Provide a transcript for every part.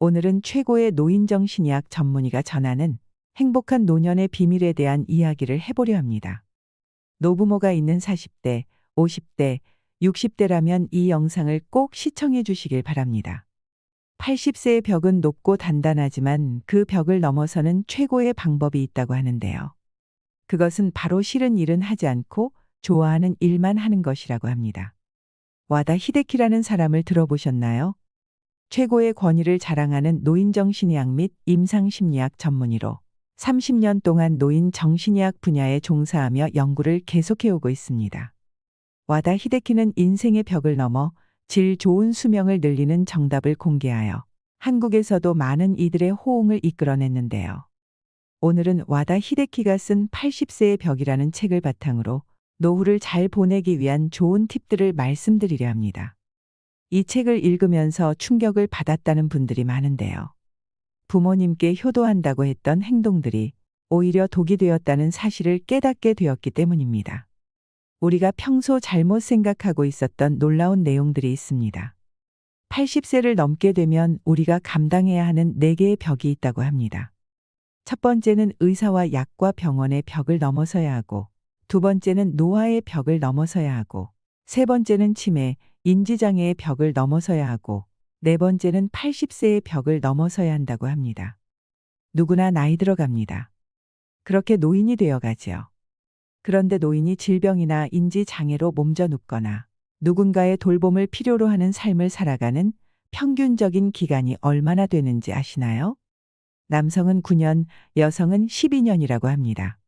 오늘은 최고의 노인정신의학 전문의가 전하는 행복한 노년의 비밀에 대한 이야기를 해보려 합니다. 노부모가 있는 40대, 50대, 60대라면 이 영상을 꼭 시청해 주시길 바랍니다. 80세의 벽은 높고 단단하지만 그 벽을 넘어서는 최고의 방법이 있다고 하는데요. 그것은 바로 싫은 일은 하지 않고 좋아하는 일만 하는 것이라고 합니다. 와다 히데키라는 사람을 들어보셨나요? 최고의 권위를 자랑하는 노인정신의학 및 임상심리학 전문의로 30년 동안 노인정신의학 분야에 종사하며 연구를 계속해오고 있습니다. 와다 히데키는 인생의 벽을 넘어 질 좋은 수명을 늘리는 정답을 공개하여 한국에서도 많은 이들의 호응을 이끌어냈는데요. 오늘은 와다 히데키가 쓴 80세의 벽이라는 책을 바탕으로 노후를 잘 보내기 위한 좋은 팁들을 말씀드리려 합니다. 이 책을 읽으면서 충격을 받았다는 분들이 많은데요. 부모님께 효도한다고 했던 행동들이 오히려 독이 되었다는 사실을 깨닫게 되었기 때문입니다. 우리가 평소 잘못 생각하고 있었던 놀라운 내용들이 있습니다. 80세를 넘게 되면 우리가 감당해야 하는 4개의 벽이 있다고 합니다. 첫 번째는 의사와 약과 병원의 벽을 넘어서야 하고, 두 번째는 노화의 벽을 넘어서야 하고, 세 번째는 치매, 인지장애의 벽을 넘어서야 하고, 네 번째는 80세의 벽을 넘어서야 한다고 합니다. 누구나 나이 들어갑니다. 그렇게 노인이 되어가지요. 그런데 노인이 질병이나 인지장애로 몸져 눕거나 누군가의 돌봄을 필요로 하는 삶을 살아가는 평균적인 기간이 얼마나 되는지 아시나요? 남성은 9년, 여성은 12년이라고 합니다.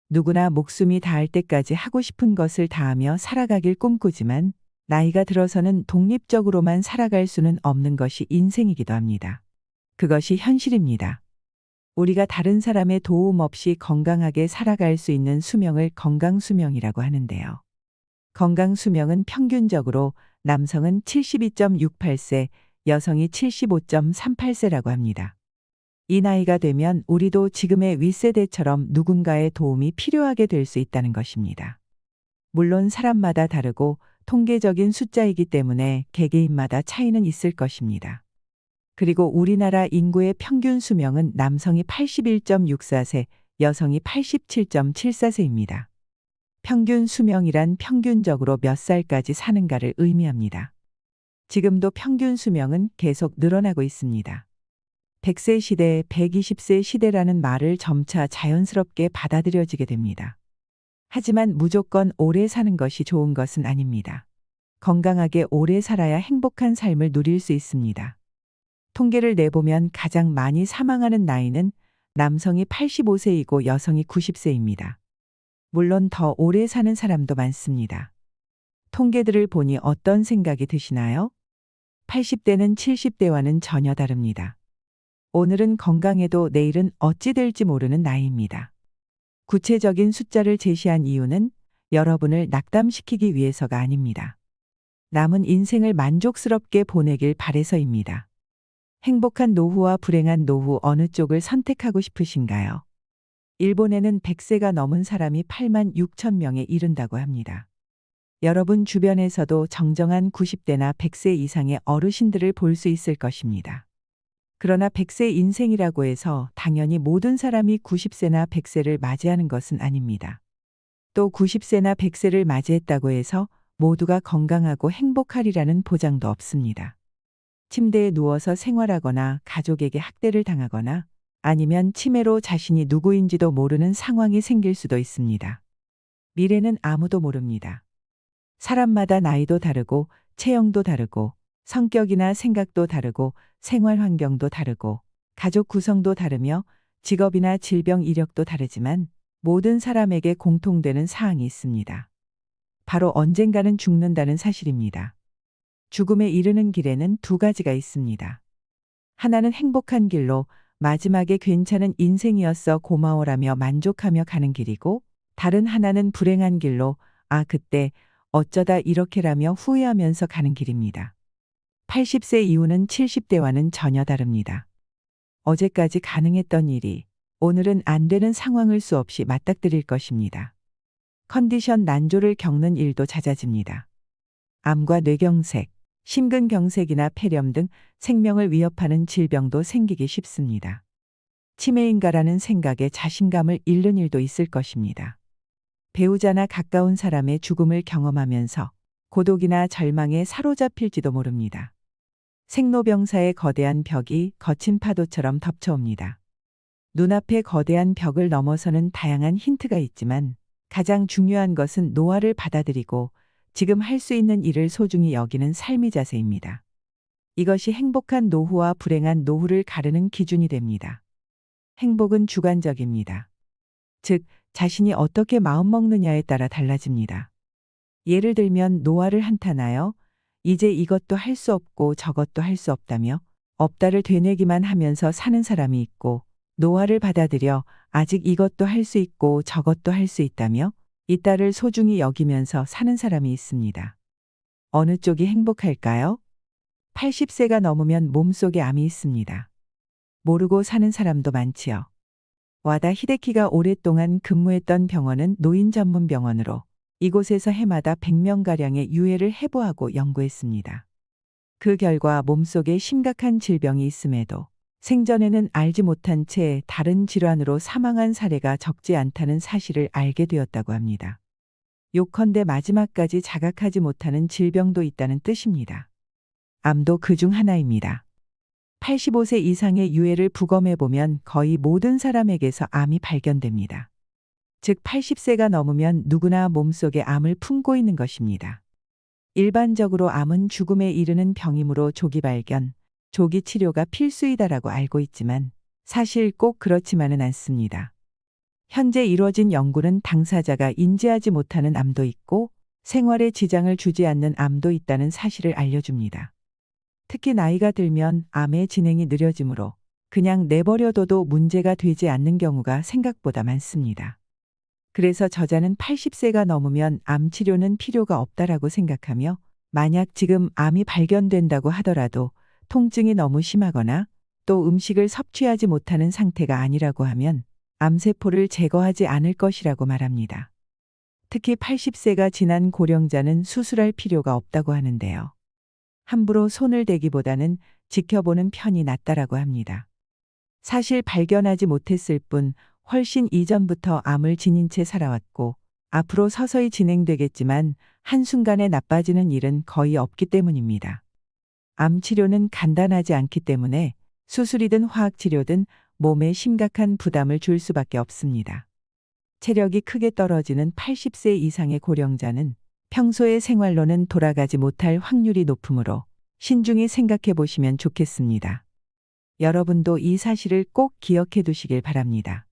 누구나 목숨이 닿을 때까지 하고 싶은 것을 다하며 살아가길 꿈꾸지만 나이가 들어서는 독립적으로만 살아갈 수는 없는 것이 인생이기도 합니다. 그것이 현실입니다. 우리가 다른 사람의 도움 없이 건강하게 살아갈 수 있는 수명을 건강수명이라고 하는데요. 건강수명은 평균적으로 남성은 72.68세, 여성이 75.38세라고 합니다. 이 나이가 되면 우리도 지금의 윗세대처럼 누군가의 도움이 필요하게 될 수 있다는 것입니다. 물론 사람마다 다르고 통계적인 숫자이기 때문에 개개인마다 차이는 있을 것입니다. 그리고 우리나라 인구의 평균 수명은 남성이 81.64세, 여성이 87.74세입니다. 평균 수명이란 평균적으로 몇 살까지 사는가를 의미합니다. 지금도 평균 수명은 계속 늘어나고 있습니다. 100세 시대, 120세 시대라는 말을 점차 자연스럽게 받아들여지게 됩니다. 하지만 무조건 오래 사는 것이 좋은 것은 아닙니다. 건강하게 오래 살아야 행복한 삶을 누릴 수 있습니다. 통계를 내보면 가장 많이 사망하는 나이는 남성이 85세이고 여성이 90세입니다. 물론 더 오래 사는 사람도 많습니다. 통계들을 보니 어떤 생각이 드시나요? 80대는 70대와는 전혀 다릅니다. 오늘은 건강해도 내일은 어찌 될지 모르는 나이입니다. 구체적인 숫자를 제시한 이유는 여러분을 낙담시키기 위해서가 아닙니다. 남은 인생을 만족스럽게 보내길 바래서입니다. 행복한 노후와 불행한 노후 어느 쪽을 선택하고 싶으신가요? 일본에는 100세가 넘은 사람이 8만 6천 명에 이른다고 합니다. 여러분 주변에서도 정정한 90대나 100세 이상의 어르신들을 볼 수 있을 것입니다. 그러나 100세 인생이라고 해서 당연히 모든 사람이 90세나 100세를 맞이하는 것은 아닙니다. 또 90세나 100세를 맞이했다고 해서 모두가 건강하고 행복하리라는 보장도 없습니다. 침대에 누워서 생활하거나 가족에게 학대를 당하거나 아니면 치매로 자신이 누구인지도 모르는 상황이 생길 수도 있습니다. 미래는 아무도 모릅니다. 사람마다 나이도 다르고 체형도 다르고 성격이나 생각도 다르고 생활 환경도 다르고 가족 구성도 다르며 직업이나 질병 이력도 다르지만 모든 사람에게 공통되는 사항이 있습니다. 바로 언젠가는 죽는다는 사실입니다. 죽음에 이르는 길에는 두 가지가 있습니다. 하나는 행복한 길로 마지막에 괜찮은 인생이었어 고마워라며 만족하며 가는 길이고, 다른 하나는 불행한 길로 그때 어쩌다 이렇게라며 후회하면서 가는 길입니다. 80세 이후는 70대와는 전혀 다릅니다. 어제까지 가능했던 일이 오늘은 안 되는 상황을 수없이 맞닥뜨릴 것입니다. 컨디션 난조를 겪는 일도 잦아집니다. 암과 뇌경색, 심근경색이나 폐렴 등 생명을 위협하는 질병도 생기기 쉽습니다. 치매인가라는 생각에 자신감을 잃는 일도 있을 것입니다. 배우자나 가까운 사람의 죽음을 경험하면서 고독이나 절망에 사로잡힐지도 모릅니다. 생로병사의 거대한 벽이 거친 파도처럼 덮쳐옵니다. 눈앞에 거대한 벽을 넘어서는 다양한 힌트가 있지만 가장 중요한 것은 노화를 받아들이고 지금 할 수 있는 일을 소중히 여기는 삶의 자세입니다. 이것이 행복한 노후와 불행한 노후를 가르는 기준이 됩니다. 행복은 주관적입니다. 즉, 자신이 어떻게 마음먹느냐에 따라 달라집니다. 예를 들면 노화를 한탄하여 이제 이것도 할 수 없고 저것도 할 수 없다며 없다를 되뇌기만 하면서 사는 사람이 있고, 노화를 받아들여 아직 이것도 할 수 있고 저것도 할 수 있다며 있다를 소중히 여기면서 사는 사람이 있습니다. 어느 쪽이 행복할까요? 80세가 넘으면 몸속에 암이 있습니다. 모르고 사는 사람도 많지요. 와다 히데키가 오랫동안 근무했던 병원은 노인 전문 병원으로 이곳에서 해마다 100명가량의 유해를 해부하고 연구했습니다. 그 결과 몸속에 심각한 질병이 있음에도 생전에는 알지 못한 채 다른 질환으로 사망한 사례가 적지 않다는 사실을 알게 되었다고 합니다. 요컨대 마지막까지 자각하지 못하는 질병도 있다는 뜻입니다. 암도 그중 하나입니다. 85세 이상의 유해를 부검해보면 거의 모든 사람에게서 암이 발견됩니다. 즉 80세가 넘으면 누구나 몸속에 암을 품고 있는 것입니다. 일반적으로 암은 죽음에 이르는 병이므로 조기 발견, 조기 치료가 필수이다라고 알고 있지만 사실 꼭 그렇지만은 않습니다. 현재 이루어진 연구는 당사자가 인지하지 못하는 암도 있고 생활에 지장을 주지 않는 암도 있다는 사실을 알려줍니다. 특히 나이가 들면 암의 진행이 느려지므로 그냥 내버려둬도 문제가 되지 않는 경우가 생각보다 많습니다. 그래서 저자는 80세가 넘으면 암 치료는 필요가 없다라고 생각하며 만약 지금 암이 발견된다고 하더라도 통증이 너무 심하거나 또 음식을 섭취하지 못하는 상태가 아니라고 하면 암세포를 제거하지 않을 것이라고 말합니다. 특히 80세가 지난 고령자는 수술할 필요가 없다고 하는데요. 함부로 손을 대기보다는 지켜보는 편이 낫다라고 합니다. 사실 발견하지 못했을 뿐 훨씬 이전부터 암을 지닌 채 살아왔고 앞으로 서서히 진행되겠지만 한순간에 나빠지는 일은 거의 없기 때문입니다. 암 치료는 간단하지 않기 때문에 수술이든 화학치료든 몸에 심각한 부담을 줄 수밖에 없습니다. 체력이 크게 떨어지는 80세 이상의 고령자는 평소의 생활로는 돌아가지 못할 확률이 높으므로 신중히 생각해 보시면 좋겠습니다. 여러분도 이 사실을 꼭 기억해 두시길 바랍니다.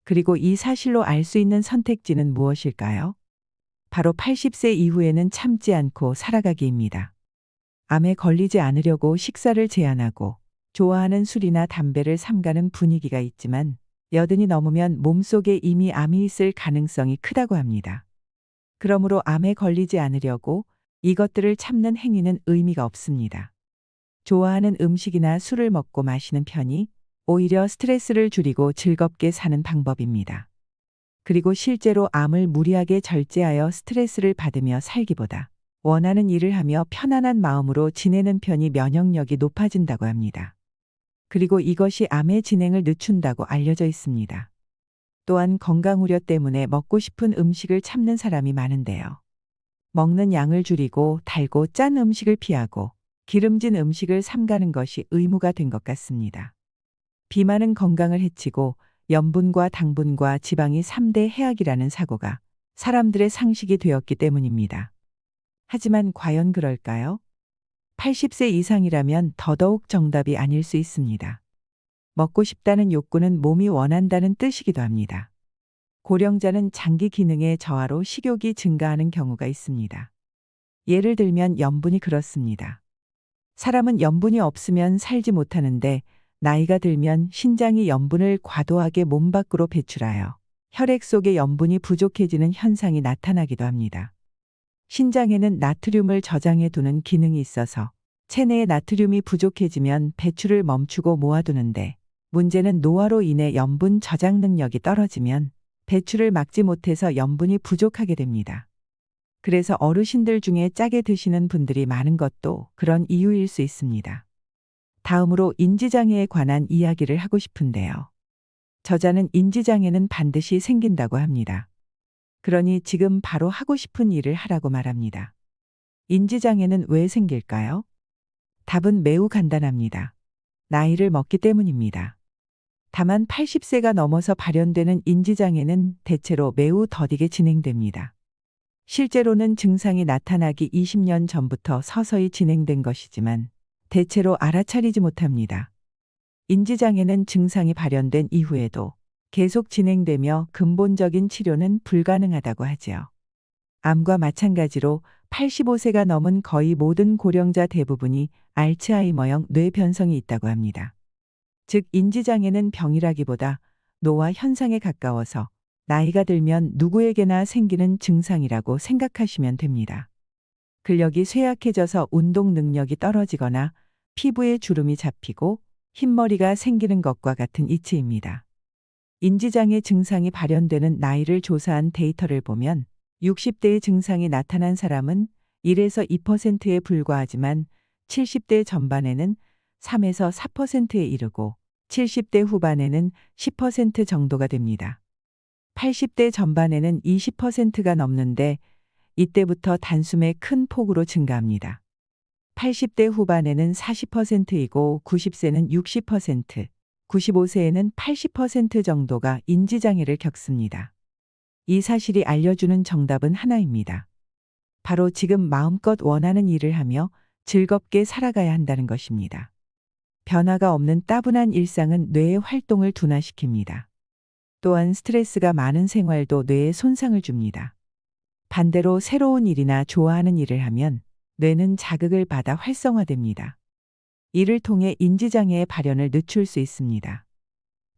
그리고 이 사실로 알 수 있는 선택지는 무엇일까요? 바로 80세 이후에는 참지 않고 살아가기입니다. 암에 걸리지 않으려고 식사를 제한하고 좋아하는 술이나 담배를 삼가는 분위기가 있지만 80이 넘으면 몸속에 이미 암이 있을 가능성이 크다고 합니다. 그러므로 암에 걸리지 않으려고 이것들을 참는 행위는 의미가 없습니다. 좋아하는 음식이나 술을 먹고 마시는 편이 오히려 스트레스를 줄이고 즐겁게 사는 방법입니다. 그리고 실제로 암을 무리하게 절제하여 스트레스를 받으며 살기보다 원하는 일을 하며 편안한 마음으로 지내는 편이 면역력이 높아진다고 합니다. 그리고 이것이 암의 진행을 늦춘다고 알려져 있습니다. 또한 건강 우려 때문에 먹고 싶은 음식을 참는 사람이 많은데요. 먹는 양을 줄이고 달고 짠 음식을 피하고 기름진 음식을 삼가는 것이 의무가 된 것 같습니다. 비만은 건강을 해치고 염분과 당분과 지방이 3대 해악이라는 사고가 사람들의 상식이 되었기 때문입니다. 하지만 과연 그럴까요? 80세 이상이라면 더더욱 정답이 아닐 수 있습니다. 먹고 싶다는 욕구는 몸이 원한다는 뜻이기도 합니다. 고령자는 장기 기능의 저하로 식욕이 증가하는 경우가 있습니다. 예를 들면 염분이 그렇습니다. 사람은 염분이 없으면 살지 못하는데 나이가 들면 신장이 염분을 과도하게 몸 밖으로 배출하여 혈액 속에 염분이 부족해지는 현상이 나타나기도 합니다. 신장에는 나트륨을 저장해 두는 기능이 있어서 체내에 나트륨이 부족해지면 배출을 멈추고 모아두는데 문제는 노화로 인해 염분 저장 능력이 떨어지면 배출을 막지 못해서 염분이 부족하게 됩니다. 그래서 어르신들 중에 짜게 드시는 분들이 많은 것도 그런 이유일 수 있습니다. 다음으로 인지장애에 관한 이야기를 하고 싶은데요. 저자는 인지장애는 반드시 생긴다고 합니다. 그러니 지금 바로 하고 싶은 일을 하라고 말합니다. 인지장애는 왜 생길까요? 답은 매우 간단합니다. 나이를 먹기 때문입니다. 다만 80세가 넘어서 발현되는 인지장애는 대체로 매우 더디게 진행됩니다. 실제로는 증상이 나타나기 20년 전부터 서서히 진행된 것이지만 대체로 알아차리지 못합니다. 인지장애는 증상이 발현된 이후에도 계속 진행되며 근본적인 치료는 불가능하다고 하지요. 암과 마찬가지로 85세가 넘은 거의 모든 고령자 대부분이 알츠하이머형 뇌변성이 있다고 합니다. 즉 인지장애는 병이라기보다 노화 현상에 가까워서 나이가 들면 누구에게나 생기는 증상이라고 생각하시면 됩니다. 근력이 쇠약해져서 운동 능력이 떨어지거나 피부에 주름이 잡히고 흰머리가 생기는 것과 같은 이치입니다. 인지장애 증상이 발현되는 나이를 조사한 데이터를 보면 60대의 증상이 나타난 사람은 1에서 2%에 불과하지만 70대 전반에는 3에서 4%에 이르고 70대 후반에는 10% 정도가 됩니다. 80대 전반에는 20%가 넘는데 이때부터 단숨에 큰 폭으로 증가합니다. 80대 후반에는 40%이고 90세는 60%, 95세에는 80% 정도가 인지장애를 겪습니다. 이 사실이 알려주는 정답은 하나입니다. 바로 지금 마음껏 원하는 일을 하며 즐겁게 살아가야 한다는 것입니다. 변화가 없는 따분한 일상은 뇌의 활동을 둔화시킵니다. 또한 스트레스가 많은 생활도 뇌에 손상을 줍니다. 반대로 새로운 일이나 좋아하는 일을 하면 뇌는 자극을 받아 활성화됩니다. 이를 통해 인지장애의 발현을 늦출 수 있습니다.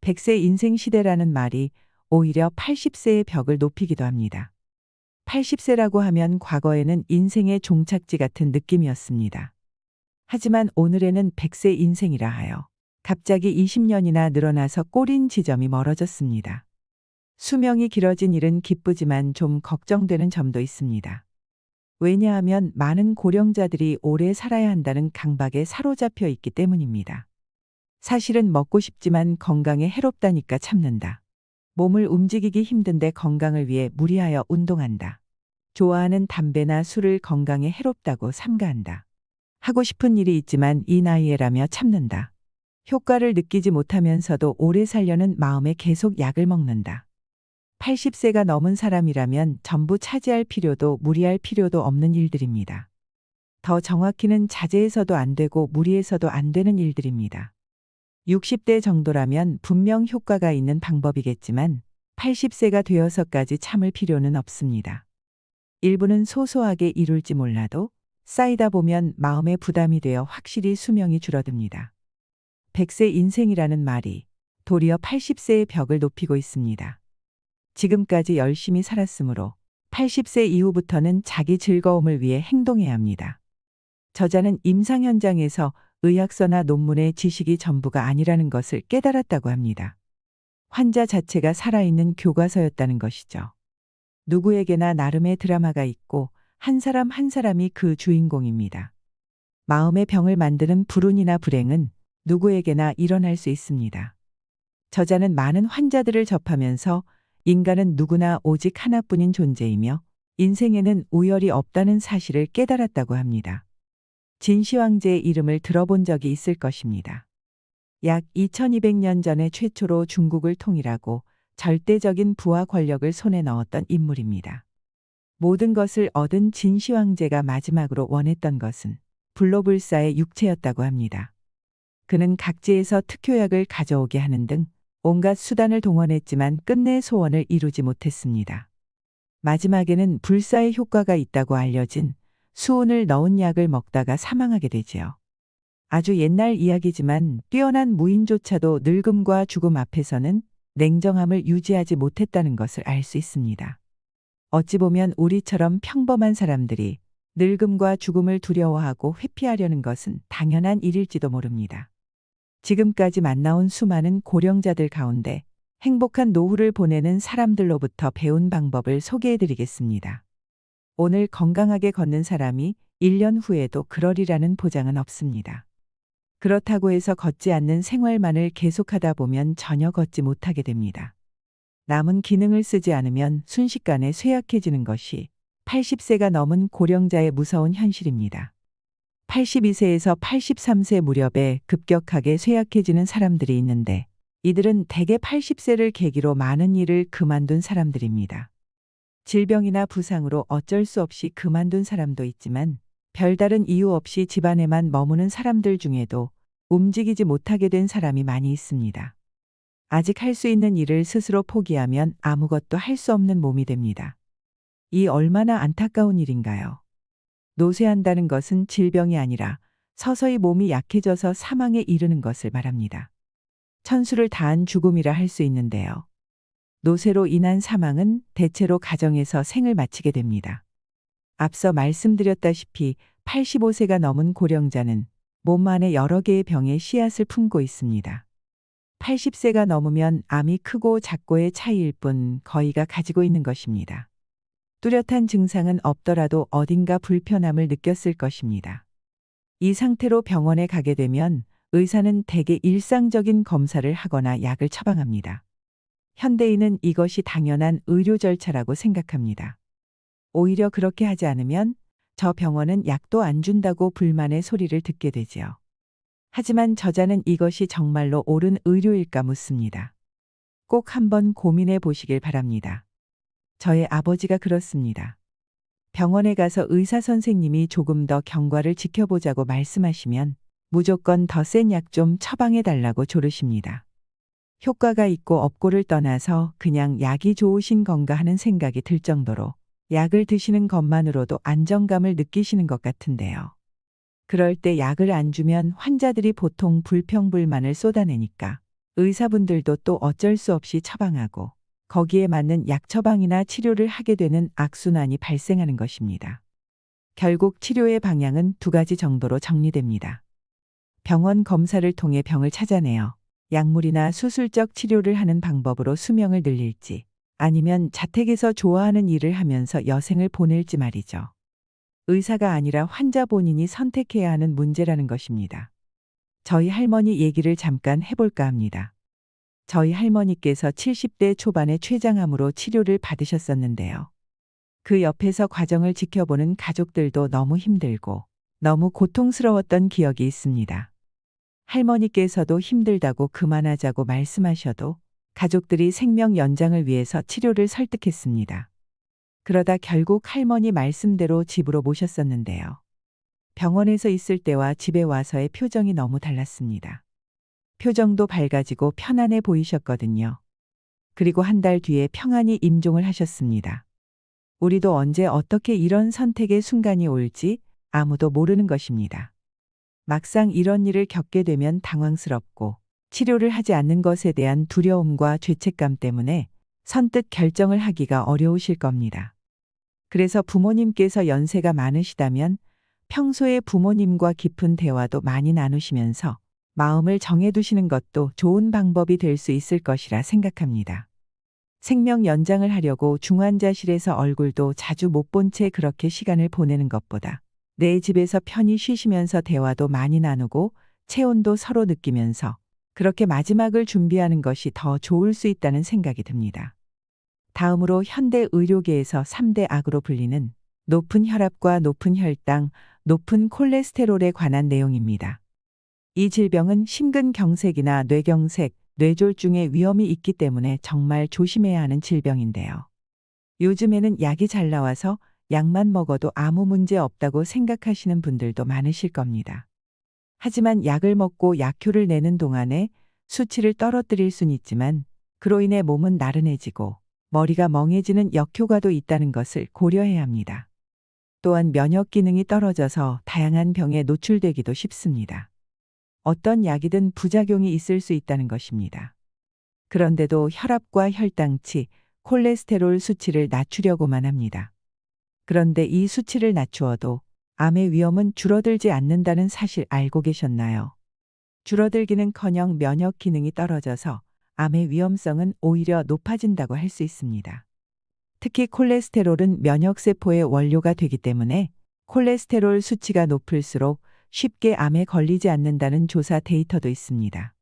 100세 인생 시대라는 말이 오히려 80세의 벽을 높이기도 합니다. 80세라고 하면 과거에는 인생의 종착지 같은 느낌이었습니다. 하지만 오늘에는 100세 인생이라 하여 갑자기 20년이나 늘어나서 꼬린 지점이 멀어졌습니다. 수명이 길어진 일은 기쁘지만 좀 걱정되는 점도 있습니다. 왜냐하면 많은 고령자들이 오래 살아야 한다는 강박에 사로잡혀 있기 때문입니다. 사실은 먹고 싶지만 건강에 해롭다니까 참는다. 몸을 움직이기 힘든데 건강을 위해 무리하여 운동한다. 좋아하는 담배나 술을 건강에 해롭다고 삼가한다. 하고 싶은 일이 있지만 이 나이에라며 참는다. 효과를 느끼지 못하면서도 오래 살려는 마음에 계속 약을 먹는다. 80세가 넘은 사람이라면 전부 차지할 필요도 무리할 필요도 없는 일들입니다. 더 정확히는 자제해서도 안 되고 무리해서도 안 되는 일들입니다. 60대 정도라면 분명 효과가 있는 방법이겠지만 80세가 되어서까지 참을 필요는 없습니다. 일부는 소소하게 이룰지 몰라도 쌓이다 보면 마음의 부담이 되어 확실히 수명이 줄어듭니다. 100세 인생이라는 말이 도리어 80세의 벽을 높이고 있습니다. 지금까지 열심히 살았으므로 80세 이후부터는 자기 즐거움을 위해 행동해야 합니다. 저자는 임상 현장에서 의학서나 논문의 지식이 전부가 아니라는 것을 깨달았다고 합니다. 환자 자체가 살아있는 교과서였다는 것이죠. 누구에게나 나름의 드라마가 있고 한 사람 한 사람이 그 주인공입니다. 마음의 병을 만드는 불운이나 불행은 누구에게나 일어날 수 있습니다. 저자는 많은 환자들을 접하면서 인간은 누구나 오직 하나뿐인 존재이며 인생에는 우열이 없다는 사실을 깨달았다고 합니다. 진시황제의 이름을 들어본 적이 있을 것입니다. 약 2200년 전에 최초로 중국을 통일하고 절대적인 부와 권력을 손에 넣었던 인물입니다. 모든 것을 얻은 진시황제가 마지막으로 원했던 것은 불로불사의 육체였다고 합니다. 그는 각지에서 특효약을 가져오게 하는 등 온갖 수단을 동원했지만 끝내 소원을 이루지 못했습니다. 마지막에는 불사의 효과가 있다고 알려진 수은을 넣은 약을 먹다가 사망하게 되지요. 아주 옛날 이야기지만 뛰어난 무인조차도 늙음과 죽음 앞에서는 냉정함을 유지하지 못했다는 것을 알 수 있습니다. 어찌 보면 우리처럼 평범한 사람들이 늙음과 죽음을 두려워하고 회피하려는 것은 당연한 일일지도 모릅니다. 지금까지 만나온 수많은 고령자들 가운데 행복한 노후를 보내는 사람들로부터 배운 방법을 소개해 드리겠습니다. 오늘 건강하게 걷는 사람이 1년 후에도 그러리라는 보장은 없습니다. 그렇다고 해서 걷지 않는 생활만을 계속하다 보면 전혀 걷지 못하게 됩니다. 남은 기능을 쓰지 않으면 순식간에 쇠약해지는 것이 80세가 넘은 고령자의 무서운 현실입니다. 82세에서 83세 무렵에 급격하게 쇠약해지는 사람들이 있는데 이들은 대개 80세를 계기로 많은 일을 그만둔 사람들입니다. 질병이나 부상으로 어쩔 수 없이 그만둔 사람도 있지만 별다른 이유 없이 집안에만 머무는 사람들 중에도 움직이지 못하게 된 사람이 많이 있습니다. 아직 할 수 있는 일을 스스로 포기하면 아무것도 할 수 없는 몸이 됩니다. 이 얼마나 안타까운 일인가요? 노쇠한다는 것은 질병이 아니라 서서히 몸이 약해져서 사망에 이르는 것을 말합니다. 천수를 다한 죽음이라 할 수 있는데요. 노쇠로 인한 사망은 대체로 가정에서 생을 마치게 됩니다. 앞서 말씀드렸다시피 85세가 넘은 고령자는 몸 안에 여러 개의 병의 씨앗을 품고 있습니다. 80세가 넘으면 암이 크고 작고의 차이일 뿐 거의가 가지고 있는 것입니다. 뚜렷한 증상은 없더라도 어딘가 불편함을 느꼈을 것입니다. 이 상태로 병원에 가게 되면 의사는 대개 일상적인 검사를 하거나 약을 처방합니다. 현대인은 이것이 당연한 의료 절차라고 생각합니다. 오히려 그렇게 하지 않으면 저 병원은 약도 안 준다고 불만의 소리를 듣게 되지요. 하지만 저자는 이것이 정말로 옳은 의료일까 묻습니다. 꼭 한번 고민해 보시길 바랍니다. 저의 아버지가 그렇습니다. 병원에 가서 의사 선생님이 조금 더 경과를 지켜보자고 말씀하시면 무조건 더 센 약 좀 처방해 달라고 조르십니다. 효과가 있고 없고를 떠나서 그냥 약이 좋으신 건가 하는 생각이 들 정도로 약을 드시는 것만으로도 안정감을 느끼시는 것 같은데요. 그럴 때 약을 안 주면 환자들이 보통 불평불만을 쏟아내니까 의사분들도 또 어쩔 수 없이 처방하고 거기에 맞는 약 처방이나 치료를 하게 되는 악순환이 발생하는 것입니다. 결국 치료의 방향은 두 가지 정도로 정리됩니다. 병원 검사를 통해 병을 찾아내어 약물이나 수술적 치료를 하는 방법으로 수명을 늘릴지 아니면 자택에서 좋아하는 일을 하면서 여생을 보낼지 말이죠. 의사가 아니라 환자 본인이 선택해야 하는 문제라는 것입니다. 저희 할머니 얘기를 잠깐 해볼까 합니다. 저희 할머니께서 70대 초반에 췌장암으로 치료를 받으셨었는데요. 그 옆에서 과정을 지켜보는 가족들도 너무 힘들고 너무 고통스러웠던 기억이 있습니다. 할머니께서도 힘들다고 그만하자고 말씀하셔도 가족들이 생명 연장을 위해서 치료를 설득했습니다. 그러다 결국 할머니 말씀대로 집으로 모셨었는데요. 병원에서 있을 때와 집에 와서의 표정이 너무 달랐습니다. 표정도 밝아지고 편안해 보이셨거든요. 그리고 한 달 뒤에 평안히 임종을 하셨습니다. 우리도 언제 어떻게 이런 선택의 순간이 올지 아무도 모르는 것입니다. 막상 이런 일을 겪게 되면 당황스럽고 치료를 하지 않는 것에 대한 두려움과 죄책감 때문에 선뜻 결정을 하기가 어려우실 겁니다. 그래서 부모님께서 연세가 많으시다면 평소에 부모님과 깊은 대화도 많이 나누시면서 마음을 정해두시는 것도 좋은 방법이 될 수 있을 것이라 생각합니다. 생명 연장을 하려고 중환자실에서 얼굴도 자주 못 본 채 그렇게 시간을 보내는 것보다 내 집에서 편히 쉬시면서 대화도 많이 나누고 체온도 서로 느끼면서 그렇게 마지막을 준비하는 것이 더 좋을 수 있다는 생각이 듭니다. 다음으로 현대 의료계에서 3대 악으로 불리는 높은 혈압과 높은 혈당, 높은 콜레스테롤에 관한 내용입니다. 이 질병은 심근경색이나 뇌경색, 뇌졸중의 위험이 있기 때문에 정말 조심해야 하는 질병인데요. 요즘에는 약이 잘 나와서 약만 먹어도 아무 문제 없다고 생각하시는 분들도 많으실 겁니다. 하지만 약을 먹고 약효를 내는 동안에 수치를 떨어뜨릴 순 있지만 그로 인해 몸은 나른해지고 머리가 멍해지는 역효과도 있다는 것을 고려해야 합니다. 또한 면역 기능이 떨어져서 다양한 병에 노출되기도 쉽습니다. 어떤 약이든 부작용이 있을 수 있다는 것입니다. 그런데도 혈압과 혈당치, 콜레스테롤 수치를 낮추려고만 합니다. 그런데 이 수치를 낮추어도 암의 위험은 줄어들지 않는다는 사실 알고 계셨나요? 줄어들기는커녕 면역 기능이 떨어져서 암의 위험성은 오히려 높아진다고 할 수 있습니다. 특히 콜레스테롤은 면역세포의 원료가 되기 때문에 콜레스테롤 수치가 높을수록 쉽게 암에 걸리지 않는다는 조사 데이터도 있습니다.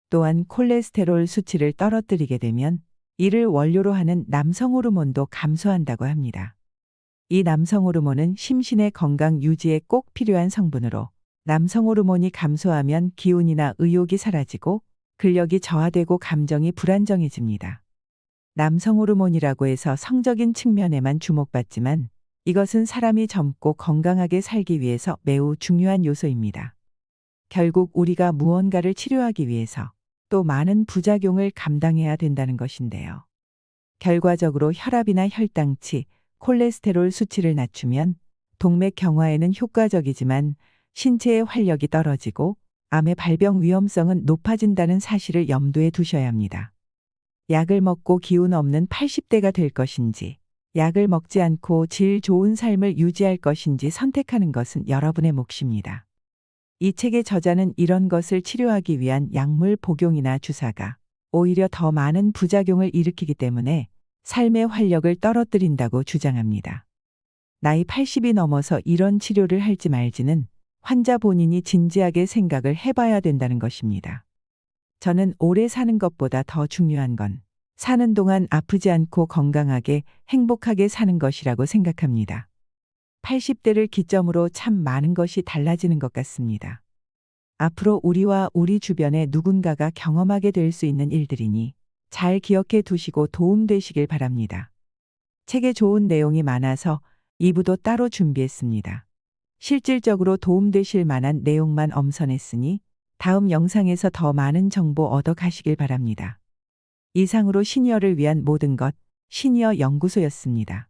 또한 콜레스테롤 수치를 떨어뜨리게 되면 이를 원료로 하는 남성 호르몬도 감소한다고 합니다. 이 남성 호르몬은 심신의 건강 유지에 꼭 필요한 성분으로 남성 호르몬이 감소하면 기운이나 의욕이 사라지고 근력이 저하되고 감정이 불안정해집니다. 남성 호르몬이라고 해서 성적인 측면에만 주목받지만 이것은 사람이 젊고 건강하게 살기 위해서 매우 중요한 요소입니다. 결국 우리가 무언가를 치료하기 위해서 또 많은 부작용을 감당해야 된다는 것인데요. 결과적으로 혈압이나 혈당치, 콜레스테롤 수치를 낮추면 동맥 경화에는 효과적이지만 신체의 활력이 떨어지고 암의 발병 위험성은 높아진다는 사실을 염두에 두셔야 합니다. 약을 먹고 기운 없는 80대가 될 것인지, 약을 먹지 않고 질 좋은 삶을 유지할 것인지 선택하는 것은 여러분의 몫입니다. 이 책의 저자는 이런 것을 치료하기 위한 약물 복용이나 주사가 오히려 더 많은 부작용을 일으키기 때문에 삶의 활력을 떨어뜨린다고 주장합니다. 나이 80이 넘어서 이런 치료를 할지 말지는 환자 본인이 진지하게 생각을 해봐야 된다는 것입니다. 저는 오래 사는 것보다 더 중요한 건 사는 동안 아프지 않고 건강하게 행복하게 사는 것이라고 생각합니다. 80대를 기점으로 참 많은 것이 달라지는 것 같습니다. 앞으로 우리와 우리 주변의 누군가가 경험하게 될 수 있는 일들이니 잘 기억해 두시고 도움되시길 바랍니다. 책에 좋은 내용이 많아서 2부도 따로 준비했습니다. 실질적으로 도움되실 만한 내용만 엄선했으니 다음 영상에서 더 많은 정보 얻어 가시길 바랍니다. 이상으로 시니어를 위한 모든 것, 시니어 연구소였습니다.